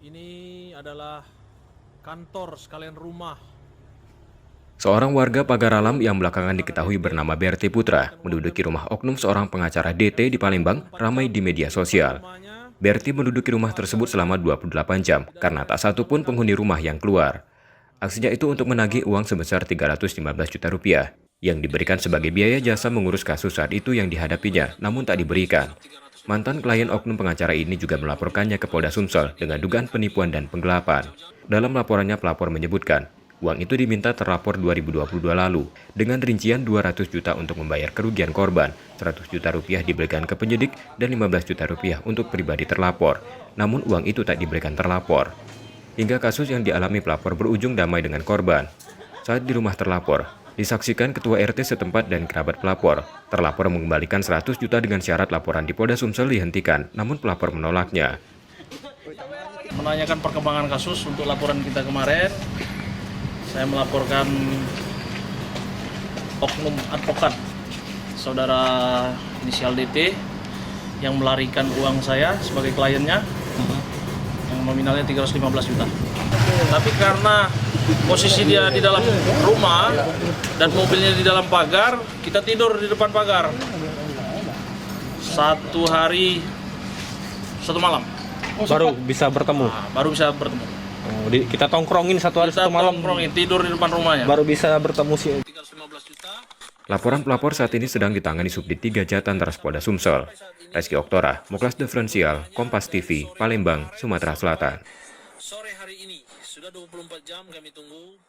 Ini adalah kantor sekalian rumah. Seorang warga Pagar Alam yang belakangan diketahui bernama BRT Putra menduduki rumah oknum seorang pengacara DT di Palembang ramai di media sosial. BRT menduduki rumah tersebut selama 28 jam karena tak satu pun penghuni rumah yang keluar. Aksinya itu untuk menagih uang sebesar 315 juta rupiah yang diberikan sebagai biaya jasa mengurus kasus saat itu yang dihadapinya, namun tak diberikan. Mantan klien oknum pengacara ini juga melaporkannya ke Polda Sumsel dengan dugaan penipuan dan penggelapan. Dalam laporannya, pelapor menyebutkan, uang itu diminta terlapor 2022 lalu, dengan rincian 200 juta untuk membayar kerugian korban, 100 juta rupiah diberikan ke penyidik, dan 15 juta rupiah untuk pribadi terlapor. Namun uang itu tak diberikan terlapor. Hingga kasus yang dialami pelapor berujung damai dengan korban. Saat di rumah terlapor, disaksikan Ketua RT setempat dan kerabat pelapor. Terlapor mengembalikan 100 juta dengan syarat laporan di Polda Sumsel dihentikan, namun pelapor menolaknya. Menanyakan perkembangan kasus untuk laporan kita kemarin, saya melaporkan oknum advokat saudara inisial DT yang melarikan uang saya sebagai kliennya yang nominalnya 315 juta. Tapi karena posisi dia di dalam rumah dan mobilnya di dalam pagar, kita tidur di depan pagar. Satu hari, satu malam. Baru bisa bertemu. Nah, baru bisa bertemu. Kita tongkrongin satu hari Kita satu malam. tongkrongin, tidur di depan rumahnya. Baru bisa bertemu sih. 315 juta. Laporan pelapor saat ini sedang ditangani Subdit 3 Jatanras Polda Sumsel. Reski Oktora, Muklas Diferensial, Kompas TV, Palembang, Sumatera Selatan. Sore hari ini, sudah 24 jam kami tunggu